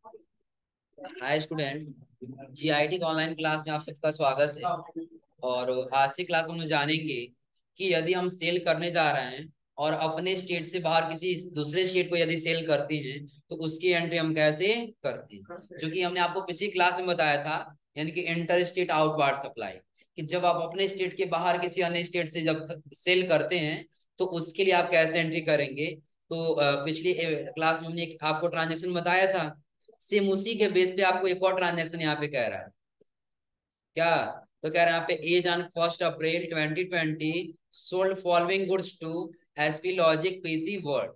Hi student, GIT का online class में आप सबका स्वागत है। और आज की क्लास में हम जानेंगे कि यदि हम सेल करने जा रहे हैं और अपने स्टेट से बाहर किसी दूसरे स्टेट को यदि सेल करते हैं तो उसकी एंट्री हम कैसे करते हैं। जो कि हमने आपको पिछली क्लास में बताया था, यानी कि इंटर स्टेट आउटवार्ड सप्लाई, कि जब आप अपने स्टेट के बाहर किसी अन्य स्टेट से जब सेल करते हैं तो उसके लिए आप कैसे एंट्री करेंगे। तो पिछली क्लास में हमने आपको ट्रांजेक्शन बताया था। सेम उसी के बेस पे आपको एक और ट्रांजेक्शन यहाँ पे कह रहा है। क्या? तो कह रहा है यहाँ पे as on 1 April 2020 sold following goods to SP Logic PC World.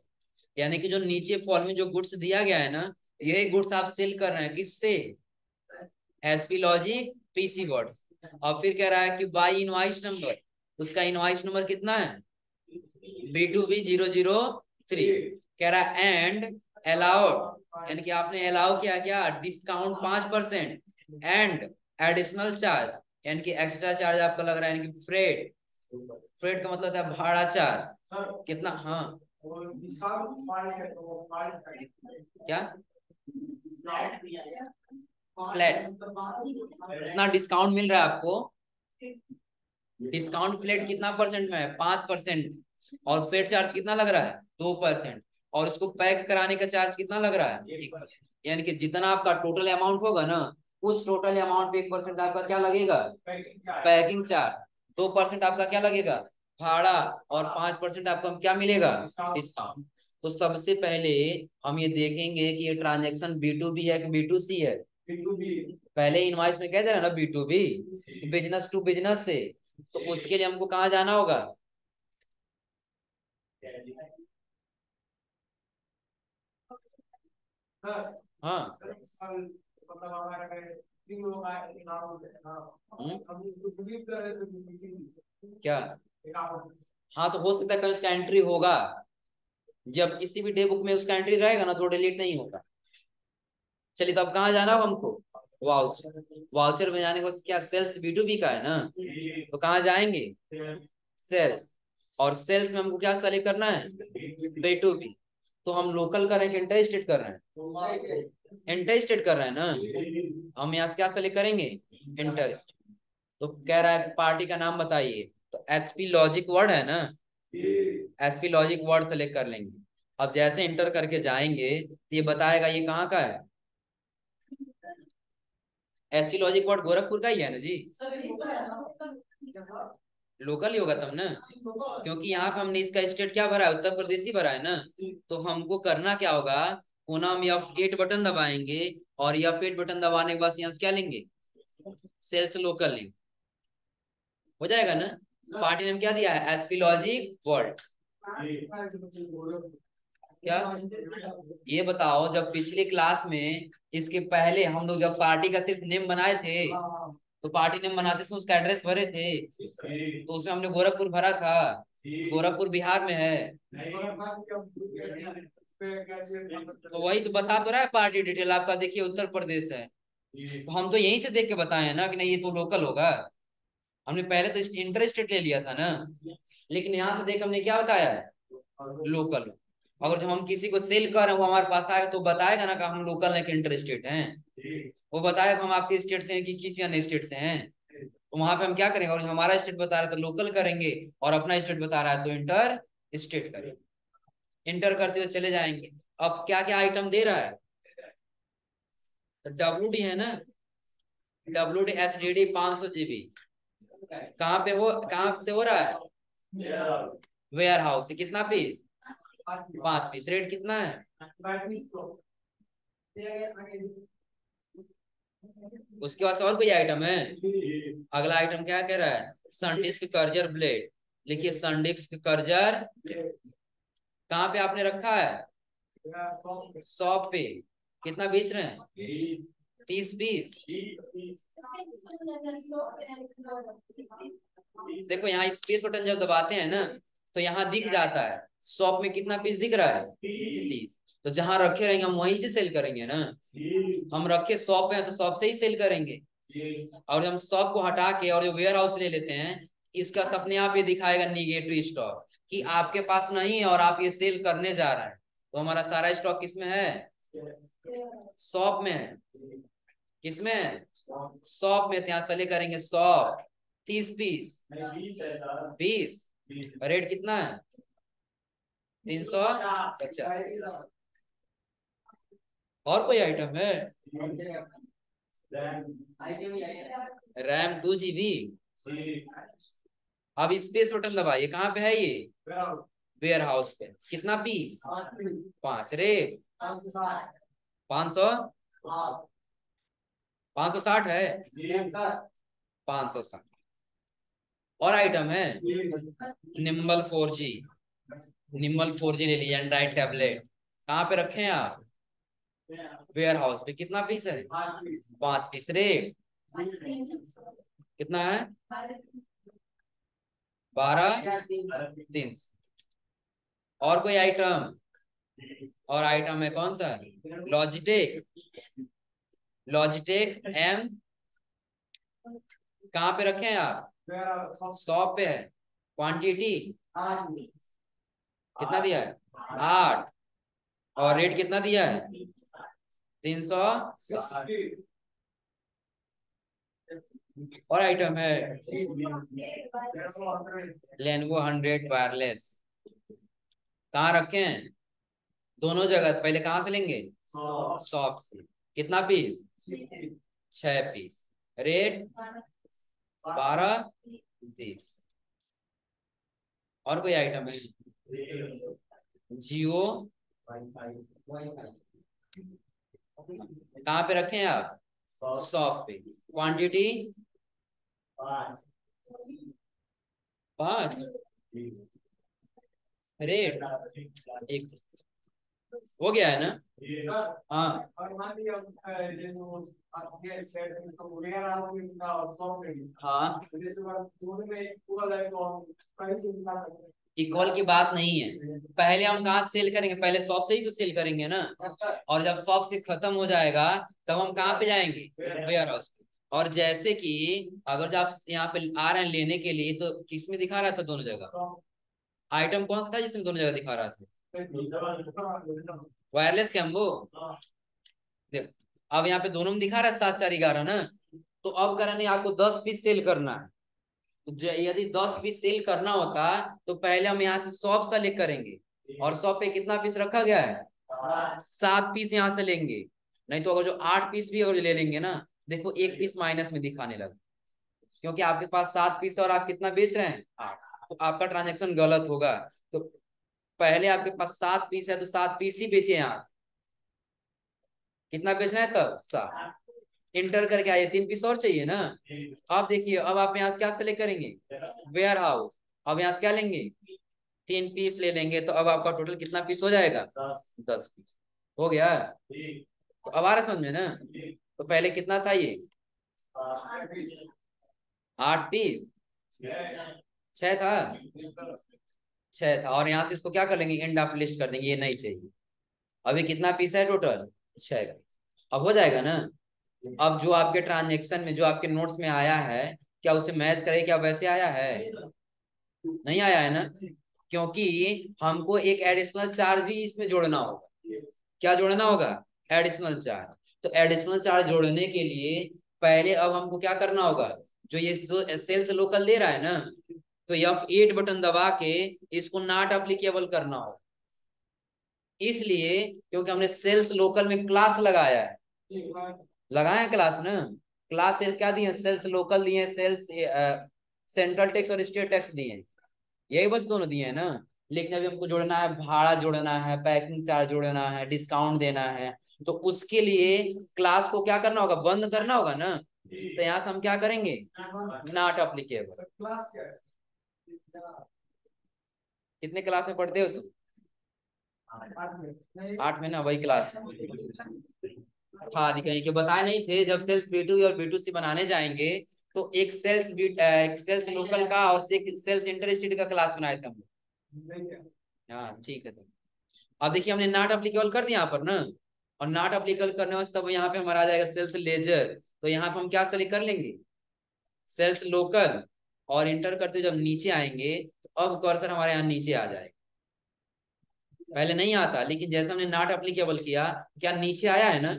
यानी कि जो नीचे फॉलोइंग जो गुड्स दिया गया है ना, यही गुड्स आप सेल कर रहे हैं किससे? SP Logic PC words. और फिर कह रहा है कि बाई इनवाइस नंबर, उसका इनवाइस नंबर कितना है? B2B003। कह रहा है एंड अलाउड, यानी कि आपने अलाउ किया क्या? डिस्काउंट 5% एंड एडिशनल चार्ज, यानी कि एक्स्ट्रा चार्ज आपका लग रहा है, यानी कि फ्रेट। फ्रेट का मतलब है भाड़ा चार्ज कितना? हाँ, क्या फ्लैट कितना डिस्काउंट मिल रहा है आपको? डिस्काउंट फ्लैट कितना परसेंट में है? 5%। और फ्रेट चार्ज कितना लग रहा है? 2%। और उसको पैक कराने का चार्ज कितना लग रहा है? 1%। यानी कि जितना आपका टोटल अमाउंट होगा ना, उस टोटल अमाउंट पे 1% आपका क्या लगेगा? Packing charge. 2% आपका क्या लगेगा? भाड़ा। और 5% आपको क्या मिलेगा? डिस्काउंट। तो सबसे पहले हम ये देखेंगे कि ये ट्रांजेक्शन B2B है कि B2C है। पहले इनवॉइस में कह दे रहा ना B2B, बिजनेस टू बिजनेस से। तो उसके लिए हमको कहाँ जाना होगा? हाँ। क्या? हाँ, तो हो सकता है कहीं उसका एंट्री होगा। जब किसी भी डे बुक में उसका एंट्री रहेगा ना तो डिलीट नहीं होगा। चलिए, तो अब कहाँ जाना होगा हमको? वाउचर। वाउचर में जाने को क्या सेल्स B2B का है ना, तो कहाँ जाएंगे? सेल्स। और सेल्स में हमको क्या सेलेक्ट करना है? B2B। तो हम लोकल कर रहे हैं कि इंटर स्टेट कर रहे हैं? इंटर स्टेट कर रहे हैं ना, हम यहाँ से क्या सेलेक्ट करेंगे? Inter state. तो कह रहा है कि पार्टी का नाम बताइए, तो एचपी लॉजिक वर्ड है ना, एचपी लॉजिक वर्ड सेलेक्ट कर लेंगे। अब जैसे इंटर करके जाएंगे तो ये बताएगा ये कहाँ का है। एसपी लॉजिक वर्ड गोरखपुर का ही है ना जी। लोकल ही होगा तब ना, क्योंकि यहाँ पे हमने इसका स्टेट क्या भरा है? उत्तर प्रदेश ही भरा है ना। तो हमको करना क्या होगा? पुनः हम F8 बटन दबाएंगे और F8 बटन दबाने के बाद यहाँ से क्या लेंगे? सेल्स लोकल लेंगे। हो जाएगा ना। पार्टी नेम क्या दिया है? SP logic world. क्या? ये बताओ, जब पिछली क्लास में इसके पहले हम लोग जब पार्टी का सिर्फ नेम बनाए थे, तो पार्टी नेम बनाते समय उसका एड्रेस भरे थे, तो उसमें हमने गोरखपुर भरा था। गोरखपुर बिहार में है। तो वही तो बता तो रहा है, पार्टी डिटेल आपका देखिए उत्तर प्रदेश है। तो हम तो यहीं से देख के बताए हैं ना कि नहीं ये तो लोकल होगा। हमने पहले तो इंटर स्टेट ले लिया था ना, लेकिन यहाँ से देख हमने क्या बताया है? लोकल। अगर जब हम किसी को सेल कर रहे हैं वो हमारे पास आएगा तो बताएगा ना कि हम लोकल है कि इंटर स्टेट हैं। वो बताएगा हम आपके स्टेट से हैं कि किसी अन्य स्टेट से हैं। तो वहां पे हम क्या करेंगे? और हमारा स्टेट बता रहा है तो लोकल करेंगे, और अपना स्टेट बता रहा है तो इंटर स्टेट करेंगे। इंटर करते हुए चले जाएंगे। अब क्या क्या आइटम दे रहा है? तो WD है ना, WD HDD 500 GB। कहाँ पे हो, कहाँ से हो रहा है? वेयर हाउस से। कितना पीस? 5 पीस। रेट कितना है? उसके पास और कोई आइटम है? अगला आइटम क्या कह रहा है? सनडिस्क कर्जर ब्लेड। लिखिए सनडिस्क कर्जर। कहाँ पे आपने रखा है? शॉप पे। कितना बेच रहे हैं? 30 पीस। देखो यहाँ स्पेस बटन जब दबाते हैं ना, तो यहाँ दिख जाता है शॉप में कितना पीस दिख रहा है? 30। तो जहां रखे रहेंगे हम वहीं से सेल करेंगे ना। हम रखे शॉप में तो शॉप से ही सेल करेंगे। और हम शॉप को हटा के और जो वेयर हाउस ले लेते हैं, इसका अपने आप ये दिखाएगा निगेटिव स्टॉक, कि आपके पास नहीं है और आप ये सेल करने जा रहे हैं। तो हमारा सारा स्टॉक किसमें है? शॉप में है। किसमें है? शॉप में। तो यहाँ सेलेक्ट करेंगे शॉप, 30 पीस, 20। रेट कितना है? 350। और कोई आइटम है? RAM 2 GB। अब स्पेस टोटल दबाइए, कहाँ पे है ये? वेयर हाउस पे। कितना पीस? 5। रेट 500, 560 है। 560। और आइटम है? Nimble 4G। निम्बल 4G ले लिया, एंड्रॉइड टैबलेट। कहाँ पे रखे हैं आप? वेयर हाउस पे। कितना पीस है? 5 पीस। रेट कितना है? 12,300। और कोई आइटम? और आइटम है कौन सा? लॉजिटेक। Logitech M। कहाँ पे रखे हैं आप? शॉप पे है। क्वांटिटी कितना दिया है? 8। और रेट कितना दिया है? 360। और आइटम है लेनोवो 100 वायरलेस। कहाँ रखे हैं? दोनों जगह। पहले कहाँ से लेंगे? शॉप से। कितना पीस? 6 पीस। रेट 12,30। और कोई आइटम है? जियो। कहाँ पे रखे हैं आप? शॉप पे। क्वांटिटी 5। रेट 1। हो गया है ना? हाँ। हाँ, इक्वल की बात नहीं है। पहले हम कहाँ सेल करेंगे? पहले शॉप से ही तो सेल करेंगे ना। और जब शॉप से खत्म हो जाएगा तब हम कहाँ पे जाएंगे? वेयर हाउस पे। और जैसे कि अगर जब आप यहाँ पे आ रहे हैं लेने के लिए, तो किस में दिखा रहा था दोनों जगह? आइटम कौन सा था जिसमें दोनों जगह दिखा रहा था? Wireless combo. देखो, अब यहाँ पे दोनों में दिखा रहा है 7,411 ना। तो अब करने आपको 10 पीस सेल करना है। तो यदि 10 पीस सेल करना होता तो पहले हम यहाँ से शॉप सेलेक्ट करेंगे। और शॉप पे कितना पीस रखा गया है? 7 पीस यहाँ से लेंगे। नहीं तो अगर जो 8 पीस भी अगर ले लेंगे ना, देखो 1 पीस माइनस में दिखाने लगा। क्योंकि आपके पास 7 पीस है और आप कितना बेच रहे हैं? 8। तो आपका ट्रांजेक्शन गलत होगा। तो पहले आपके पास 7 पीस है तो 7 पीस ही बेचे यहाँ से। कितना बेचना है तब? 7। इंटर करके आइए, 3 पीस और चाहिए ना। अब देखिए, अब आप यहाँ से क्या सेलेक्ट करेंगे? Warehouse. अब यहाँ से क्या लेंगे? 3 पीस ले लेंगे। तो अब आपका टोटल कितना पीस हो जाएगा? 10 पीस हो गया। तो अब आ रहा समझ में ना? तो पहले कितना था ये? 8 पीस। 6 था। 6 था। और यहाँ से इसको क्या कर लेंगे? एंड ऑफ लिस्ट कर देंगे, ये नहीं चाहिए। अभी कितना पीस है टोटल? 6 पीस। अब हो जाएगा ना? अब जो आपके ट्रांजेक्शन में, जो आपके नोट्स में आया है, क्या उसे मैच करे? क्या वैसे आया है? नहीं आया है ना? क्योंकि हमको एक एडिशनल चार्ज भी इसमें जोड़ना होगा। क्या जोड़ना होगा? Additional charge. तो एडिशनल चार्ज जोड़ने के लिए पहले अब हमको क्या करना होगा? जो ये सेल्स लोकल दे रहा है ना, तो F8 बटन दबा के इसको नॉट अप्लीकेबल करना होगा। इसलिए क्योंकि हमने सेल्स लोकल में क्लास लगाया है। लगाया क्लास ना। क्लास से क्या दिए? सेल्स लोकल दिए, सेल्स सेंट्रल टैक्स और स्टेट टैक्स दिए। यही बस दोनों दिए हैं ना। लेकिन अभी हमको जोड़ना है, भाड़ा जोड़ना है, पैकिंग चार्ज जोड़ना है, डिस्काउंट देना है। तो उसके लिए क्लास को क्या करना होगा? बंद करना होगा ना। तो यहाँ से हम क्या करेंगे? Not applicable. कितने क्लास में पढ़ते हो तुम? 8 में ना, वही क्लास है। हाँ, कहीं के बताए नहीं थे, जब सेल्स B2 और B2C बनाने जाएंगे तो एक एक सेल्स लोकल का और एक सेल्स इंटर स्टेट का क्लास बनाए थे हम लोग। हाँ ठीक है। तो अब देखिए, हमने नॉट अप्लीकेबल कर दिया यहाँ पर ना। और नॉट अप्लीकेबल करने वास्ते तब यहाँ पे हमारा आ जाएगा सेल्स लेजर। तो यहाँ पे हम क्या सेलेक्ट कर लेंगे? Sales local. और इंटर करते जब नीचे आएंगे तो अब कर्सर हमारे यहाँ नीचे आ जाएगा। पहले नहीं आता, लेकिन जैसे हमने नॉट अप्लीकेबल किया, क्या नीचे आया है ना?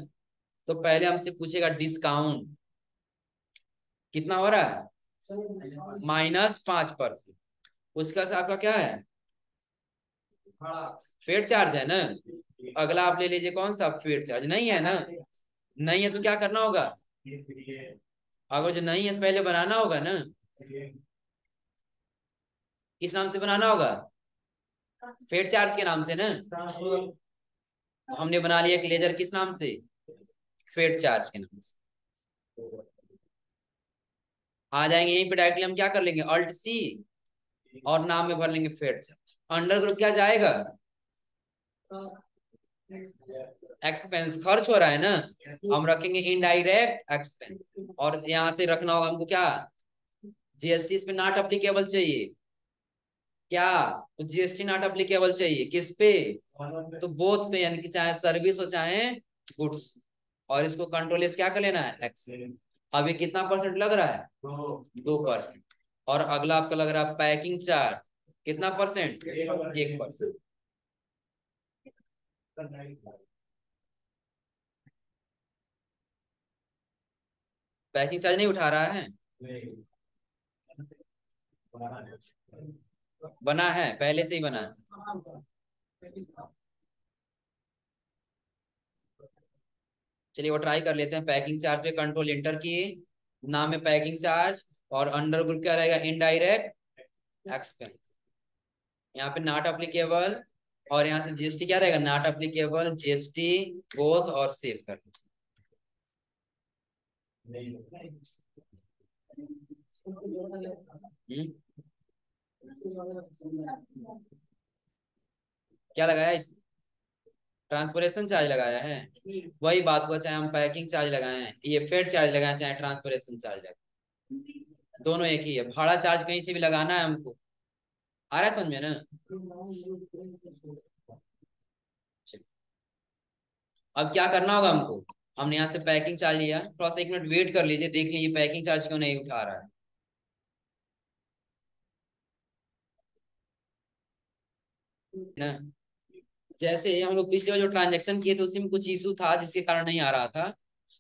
तो पहले हमसे पूछेगा डिस्काउंट कितना हो रहा है, -5%। उसका से आपका क्या है, फेड चार्ज है ना। अगला आप ले लीजिए कौन सा, फेड चार्ज नहीं है ना। नहीं है तो क्या करना होगा, अगर जो नहीं है तो पहले बनाना होगा ना। किस नाम से बनाना होगा, फेड चार्ज के नाम से ना। तो हमने बना लिया एक लेजर किस नाम से, फेड चार्ज के नाम से। आ जाएंगे यहीं पे डायरेक्टली, हम क्या कर लेंगे, अल्ट सी और नाम में भर लेंगे फेड चार्ज। अंडर ग्रुप क्या जाएगा, एक्सपेंस, खर्च हो रहा है ना, हम रखेंगे इनडायरेक्ट एक्सपेंस। और यहां से रखना होगा हमको क्या, जीएसटी इसमें नॉट अप्लीकेबल चाहिए क्या, तो जीएसटी नॉट अप्लीकेबल चाहिए किस पे, तो बोथ पे, यानी कि चाहे सर्विस हो चाहे गुड्स। और इसको कंट्रोल एस क्या कर लेना है, एक्स। अब ये कितना परसेंट लग रहा है, 2%। और अगला आपका लग रहा है पैकिंग चार्ज, कितना परसेंट, 1%। पैकिंग चार्ज नहीं उठा रहा है, बना है पहले से ही बना है। चलिए वो ट्राई कर लेते हैं। पैकिंग चार्ज पे कंट्रोल इंटर किए, नाम में पैकिंग चार्ज, और अंडर ग्रुप क्या रहेगा, इनडायरेक्ट एक्सपेंस। यहाँ पे नॉट अप्लीकेबल, और यहाँ से जीएसटी क्या रहेगा, नॉट अप्लीकेबल, जीएसटी बोथ, और सेव कर। हम्म, क्या लगाया इस, ट्रांसपोर्टेशन चार्ज लगाया है। वही बात हुआ, चाहे हम पैकिंग चार्ज लगाए, ये फेड चार्ज लगाए, चाहे ट्रांसपोर्टेशन चार्ज लगाए, दोनों एक ही है। भाड़ा चार्ज कहीं से भी लगाना है हमको, आ रहा है समझ में ना। चलिए, अब क्या करना होगा हमको, हमने यहाँ से पैकिंग चार्ज लिया, थोड़ा सा 1 मिनट वेट कर लीजिए, देख लीजिए पैकिंग चार्ज क्यों नहीं उठा रहा है ना। जैसे हम लोग पिछले बार जो ट्रांजेक्शन किए थे उसी में कुछ इशू था जिसके कारण नहीं आ रहा था।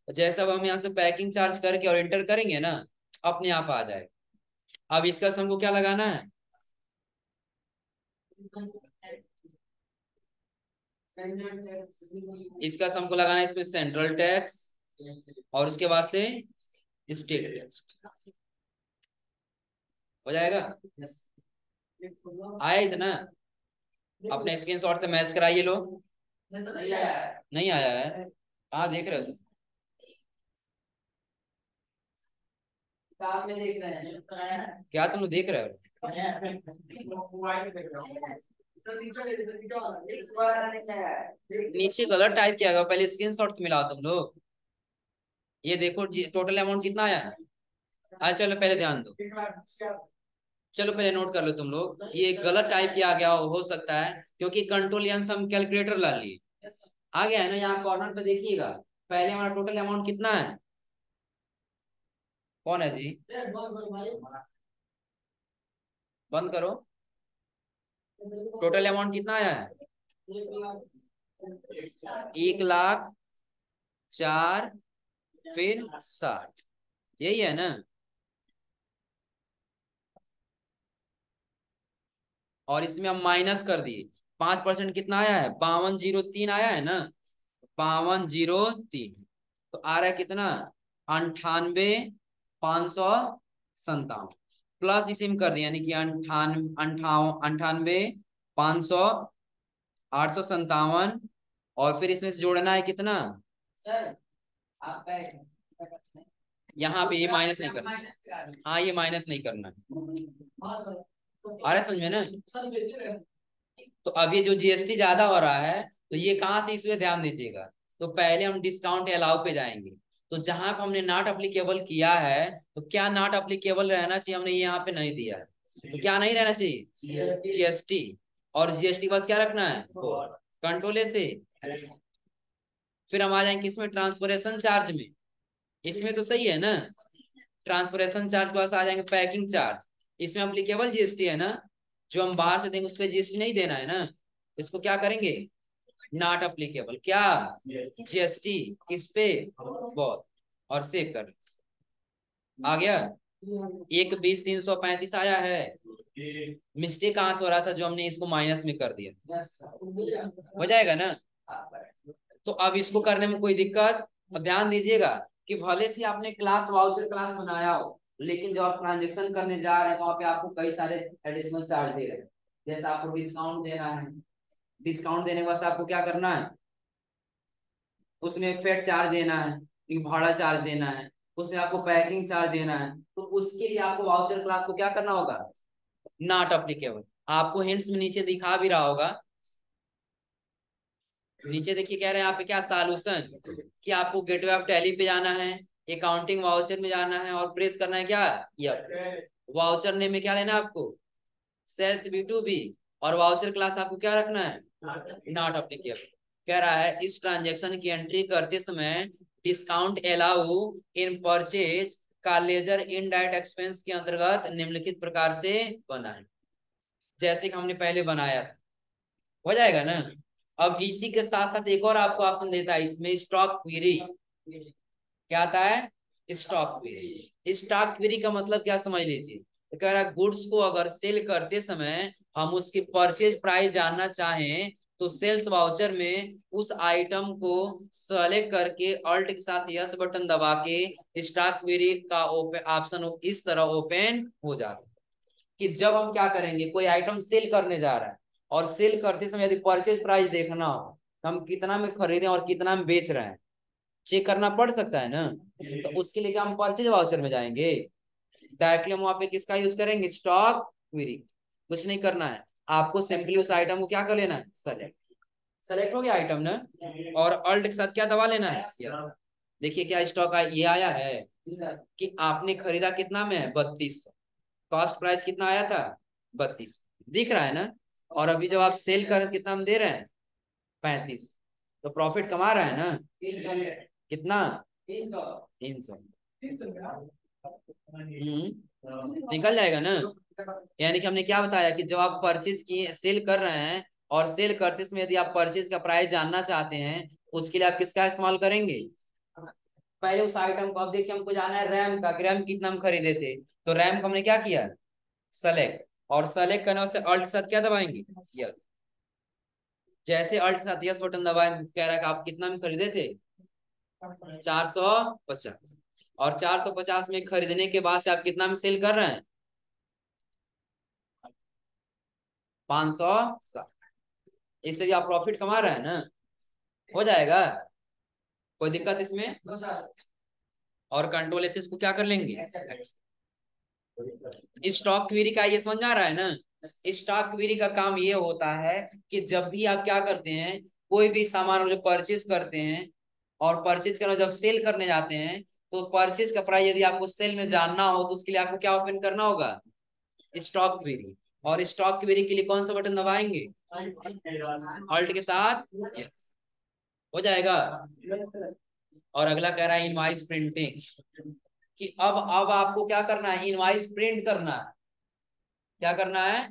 जैसे अब हम यहाँ से पैकिंग चार्ज करके और एंटर करेंगे ना, अपने आप आ जाए। अब इसका हमको क्या लगाना है, इसका हमको लगाना है इसमें सेंट्रल टैक्स, और उसके बाद से स्टेट टैक्स। हो जाएगा, आया इतना, अपने स्क्रीनशॉट से मैच कराइए लो। नहीं आया है, हाँ देख रहे हो तुम, क्या तुम लोग देख रहे हो, नीचे गलत टाइप किया गया, पहले स्क्रीनशॉट तो मिलाओ तुम लोग। ये देखो टोटल अमाउंट कितना आया है, अच्छा चलो पहले ध्यान दो, चलो पहले नोट कर लो तुम लोग, ये गलत टाइप किया गया हो सकता है, क्योंकि कंट्रोल यान से हम कैलकुलेटर ला लिए। आ गया है ना, यहाँ कॉर्नर पे देखिएगा, पहले हमारा टोटल अमाउंट कितना है, कौन है जी, बंद करो, टोटल अमाउंट कितना आया है, 1,04,000 फिर 60, यही है ना। और इसमें हम माइनस कर दिए, 5% कितना आया है, 5203 आया है ना, 5203। तो आ रहा है कितना, 98,557, प्लस इसी में कर दिया, यानी कि 98,500, और फिर इसमें से जोड़ना है कितना, यहाँ पे ये माइनस नहीं करना, हाँ ये माइनस नहीं करना है। आ रहा है समझ में ना। तो अब ये जो जीएसटी ज्यादा हो रहा है, तो ये कहाँ से इशू है, ध्यान दीजिएगा। तो पहले हम डिस्काउंट अलाउ पे जाएंगे, तो जहां पे हमने नॉट अप्लीकेबल किया है, तो क्या नॉट अप्लीकेबल रहना चाहिए, हमने ये यहाँ पे नहीं दिया है, तो क्या नहीं रहना चाहिए, जीएसटी। और जीएसटी बस क्या रखना है, कंट्रोल से। फिर हम आ जाएंगे इसमें ट्रांसपोर्टेशन चार्ज में, इसमें तो सही है ना, ट्रांसपोर्टेशन चार्ज के पास आ जाएंगे पैकिंग चार्ज, इसमें अप्लीकेबल जीएसटी है ना, जो हम बाहर से देंगे उस पर जीएसटी नहीं देना है ना, इसको क्या करेंगे, नॉट अप्लीकेबल। क्या? जीएसटी किस पे? बहुत। और सेव कर। आ गया। 1, 20, 335 आया है। मिस्टेक कहाँ से हो रहा था? जो हमने इसको माइनस में कर दिया। हो जाएगा ना? तो अब इसको करने में कोई दिक्कत? और ध्यान दीजिएगा कि भले से आपने क्लास वाउचर क्लास बनाया हो, लेकिन जब आप ट्रांजेक्शन करने जा रहे हैं तो वहां पे आपको कई सारे एडिशनल चार्ज दे रहे हैं। जैसे आपको डिस्काउंट देना है, डिस्काउंट देने के बाद आपको क्या करना है? उसमें फेड चार्ज देना है, एक भाड़ा चार्ज देना है, उसमें आपको पैकिंग चार्ज देना है। तो उसके लिए आपको वाउचर क्लास को क्या करना होगा? Not applicable. आपको हिंट्स में नीचे दिखा भी रहा होगा। नीचे देखिए कह रहे हैं यहाँ पे क्या सॉल्यूशन, कि आपको गेटवे ऑफ टैली पे जाना है, अकाउंटिंग वाउचर में जाना है और प्रेस करना है क्या? वाउचर नेम में क्या लेना है आपको? Sales B2B। और वाउचर क्लास आपको क्या रखना है? Not applicable. कह रहा है इस ट्रांजेक्शन की एंट्री करते समय डिस्काउंट अलाउ इन परचेज का लेजर इनडायरेक्ट एक्सपेंस के अंतर्गत निम्नलिखित प्रकार से बना है, जैसे कि हमने पहले बनाया था। हो जाएगा ना? अब इसी के साथ साथ एक और आपको ऑप्शन देता है इसमें, स्टॉक क्वेरी। क्या आता है? Stock query. स्टॉक क्वेरी का मतलब क्या समझ लीजिए। तो कह रहा है गुड्स को अगर सेल करते समय हम उसकी परचेज प्राइस जानना चाहें तो सेल्स वाउचर में उस आइटम को सेलेक्ट करके अल्ट के साथ यस बटन दबा के स्टॉक क्वेरी का ऑप्शन इस तरह ओपन हो जाता है कि जब हम क्या करेंगे, कोई आइटम सेल करने जा रहा है और सेल करते समय यदि परचेज प्राइस देखना हो तो हम कितना में खरीदे और कितना में बेच रहे हैं चेक करना पड़ सकता है ना। तो उसके लिए क्या हम परचेज वाउचर में जाएंगे? डायरेक्टली हम वहां पे किसका यूज करेंगे? Stock query. कुछ नहीं करना है, आपको सिंपली उस आइटम को क्या कर लेना है? सेलेक्ट। सेलेक्ट हो गया आइटम ना, और अल्ट के साथ क्या दबा लेना है? देखिए क्या स्टॉक ये आया है कि आपने खरीदा कितना में है? 3200। कॉस्ट प्राइस कितना आया था? 32। दिख रहा है ना? और अभी जब आप सेल कर कितना हम दे रहे हैं? 35। तो प्रॉफिट कमा रहा है ना? कितना? 300। निकल जाएगा ना? यानी कि हमने क्या बताया कि जब आप परचेज किए, सेल कर रहे हैं और सेल करते समय यदि आप परचेज का प्राइस जानना चाहते हैं उसके लिए आप किसका इस्तेमाल करेंगे? पहले उस आइटम को, अब देखिए हमको जाना है रैम का, रैम कितना हम खरीदे थे। तो रैम को हमने क्या किया? सेलेक्ट। और सेलेक्ट करने से अल्ट साथ क्या दबाएंगे? यस। जैसे अल्ट साथ यस बटन दबाए, कह रहा है कि आप कितना में खरीदे थे? 450। और 450 में खरीदने के बाद से आप कितना में सेल कर रहे हैं? 560। इससे भी आप प्रॉफिट कमा रहे हैं ना? हो जाएगा? कोई दिक्कत इसमें? और कंट्रोल एस को क्या कर लेंगे? स्टॉक क्वेरी का ये समझ आ रहा है ना? स्टॉक क्वेरी का काम ये होता है कि जब भी आप क्या करते हैं, कोई भी सामान जो परचेज करते हैं और परचेज करना जब सेल करने जाते हैं, तो परचेज का प्राइस यदि आपको सेल में जानना हो तो उसके लिए आपको क्या ओपन करना होगा? Stock query. और स्टॉक क्वेरी के लिए कौन सा बटन दबाएंगे? अल्ट के साथ यस। हो जाएगा? और अगला कह रहा है इनवॉइस प्रिंटिंग, कि अब आपको क्या करना है? इनवॉइस प्रिंट करना है। क्या करना है?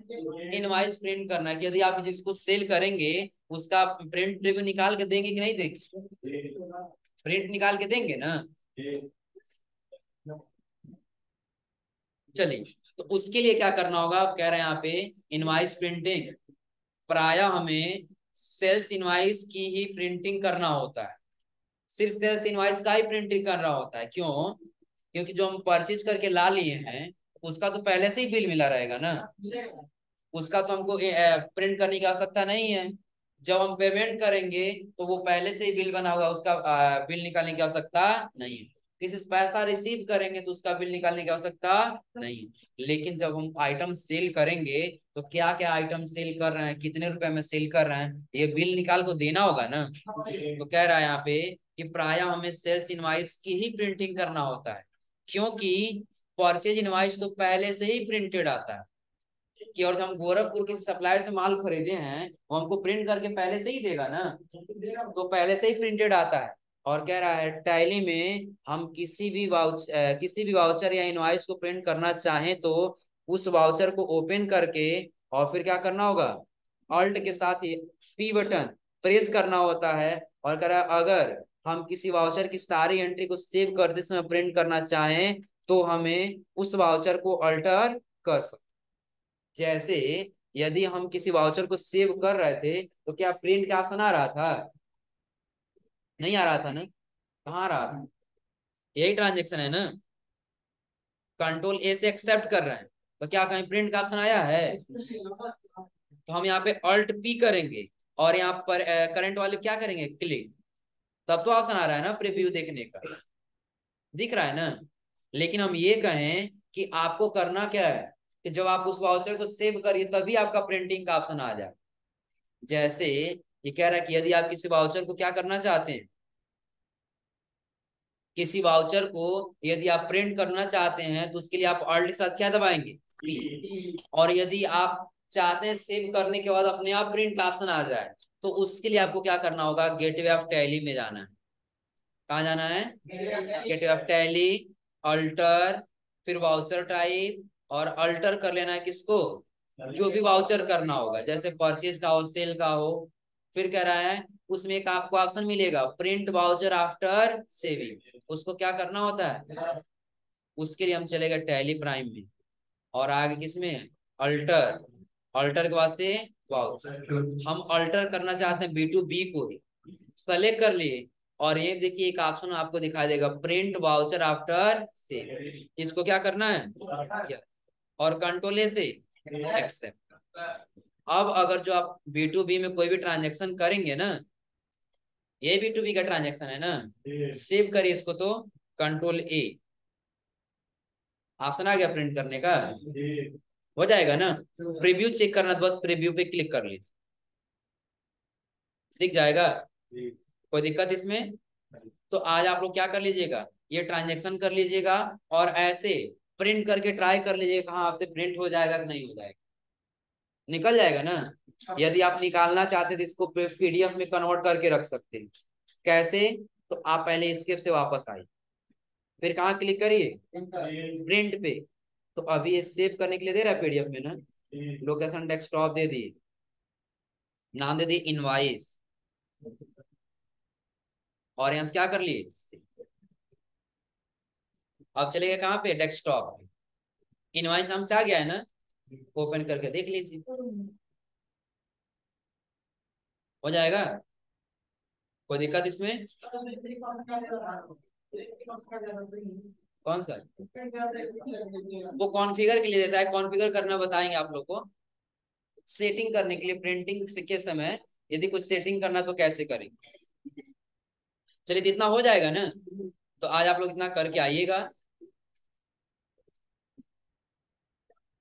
इनवॉइस प्रिंट करना है कि यदि आप जिसको सेल करेंगे उसका प्रिंट रिव्यू निकाल के देंगे कि नहीं देंगे? प्रिंट निकाल के देंगे ना? चलिए, तो उसके लिए क्या करना होगा? आप कह रहे हैं यहाँ पे इनवॉइस प्रिंटिंग, प्राय हमें सेल्स इनवॉइस की ही प्रिंटिंग करना होता है। सिर्फ सेल्स इनवॉइस का ही प्रिंटिंग करना होता है। क्यों? क्योंकि जो हम परचेज करके ला लिए हैं उसका तो पहले से ही बिल मिला रहेगा ना, उसका तो हमको प्रिंट करने की आवश्यकता नहीं है। जब हम पेमेंट करेंगे तो वो पहले से ही बिल बना हुआ, उसका बिल निकालने की आवश्यकता नहीं है। किसी से पैसा रिसीव करेंगे तो उसका बिल निकालने की आवश्यकता नहीं है। लेकिन जब हम आइटम सेल करेंगे तो क्या क्या आइटम सेल कर रहे हैं, कितने रुपए में सेल कर रहे हैं, ये बिल निकाल को देना होगा ना। तो कह रहा है यहाँ पे कि प्राय हमें सेल्स इनवॉइस की ही प्रिंटिंग करना होता है, क्योंकि परचेज इनवॉइस तो पहले से ही प्रिंटेड आता है। कि और जब हम गोरखपुर के सप्लायर से माल खरीदे हैं वो हमको प्रिंट करके पहले से ही देगा ना, तो पहले से ही प्रिंटेड आता है। और कह रहा है टैली में हम किसी भी वाउचर या इनवॉइस को प्रिंट करना चाहें तो उस वाउचर को ओपन करके और फिर क्या करना होगा? ऑल्ट के साथ ही पी बटन प्रेस करना होता है। और कह रहा है अगर हम किसी वाउचर की सारी एंट्री को सेव करते समय प्रिंट करना चाहें तो हमें उस वाउचर को अल्टर कर सकते। जैसे यदि हम किसी वाउचर को सेव कर रहे थे तो क्या प्रिंट का ऑप्शन आ रहा था? नहीं आ रहा था ना। कहाँ आ रहा था? यही ट्रांजेक्शन है ना। कंट्रोल ए से एक्सेप्ट कर रहे हैं तो क्या कहीं प्रिंट का ऑप्शन आया है? तो हम यहाँ पे अल्ट पी करेंगे और यहाँ पर करंट वाले क्या करेंगे, क्लिक। तब तो ऑप्शन आ रहा है ना प्रीव्यू देखने का, दिख रहा है ना। लेकिन हम ये कहें कि आपको करना क्या है कि जब आप उस वाउचर को सेव करिए तभी आपका प्रिंटिंग का ऑप्शन आ जाए। जैसे ये कह रहा है कि यदि आप किसी वाउचर को क्या करना चाहते हैं, किसी वाउचर को यदि आप प्रिंट करना चाहते हैं तो उसके लिए आप ऑल्ट के साथ क्या दबाएंगे, पी। और यदि आप चाहते हैं सेव करने के बाद अपने आप प्रिंट का ऑप्शन आ जाए तो उसके लिए आपको क्या करना होगा, गेटवे ऑफ टैली में जाना है। कहाँ जाना है? गेटवे ऑफ टैली, अल्टर, फिर वाउचर टाइप, और अल्टर कर लेना है किसको, जो भी वाउचर करना होगा, जैसे परचेज का हो, सेल का हो। फिर कह रहा है उसमें एक आपको ऑप्शन मिलेगा प्रिंट वाउचर आफ्टर सेविंग, उसको क्या करना होता है, उसके लिए हम चलेगा टैली प्राइम में। और आगे किसमें, अल्टर, अल्टर के बाद से वाउचर। हम अल्टर करना चाहते हैं बी टू बी को, सेलेक्ट कर लिए। और ये देखिए एक ऑप्शन आपको दिखाई देगा प्रिंट वाउचर आफ्टर सेल, इसको क्या करना है, और कंट्रोल ए से एक्सेप्ट। अब अगर जो आप बी टू बी में कोई भी ट्रांजेक्शन करेंगे ना, ये बी टू बी का ट्रांजेक्शन है ना, सेव करिए इसको तो कंट्रोल ए, ऑप्शन आ गया प्रिंट करने का, हो जाएगा ना। प्रीव्यू चेक करना तो बस प्रीव्यू पे क्लिक कर लीजिए, दिख जाएगा। कोई दिक्कत इसमें? तो आज आप लोग क्या कर लीजिएगा, ये ट्रांजेक्शन कर लीजिएगा और ऐसे प्रिंट करके ट्राई कर लीजिएगा कहाँ आपसे प्रिंट हो जाएगा कि नहीं हो जाएगा। निकल जाएगा ना। यदि आप निकालना चाहते तो इसको पीडीएफ में कन्वर्ट करके रख सकते हैं। कैसे? तो आप पहले एस्केप से वापस आइए, फिर कहाँ क्लिक करिए, प्रिंट पे। तो अभी ये सेव करने के लिए दे रहा है पीडीएफ में ना, लोकेशन डेस्कटॉप दे दिए, नाम दे दिए इनवाइस, और यहाँ से क्या कर लिए, अब चलेगा कहाँ पे, डेस्कटॉप पे। इनवाइस नाम से आ गया है ना, ओपन करके देख लीजिए, हो जाएगा। कोई दिक्कत इसमें? कौन सा? वो कॉन्फ़िगर के लिए देता है, कॉन्फ़िगर करना बताएंगे आप लोग को। सेटिंग करने के लिए प्रिंटिंग के समय यदि कुछ सेटिंग करना तो कैसे करेंगे। चलिए तो इतना हो जाएगा ना। तो आज आप लोग इतना करके आइएगा।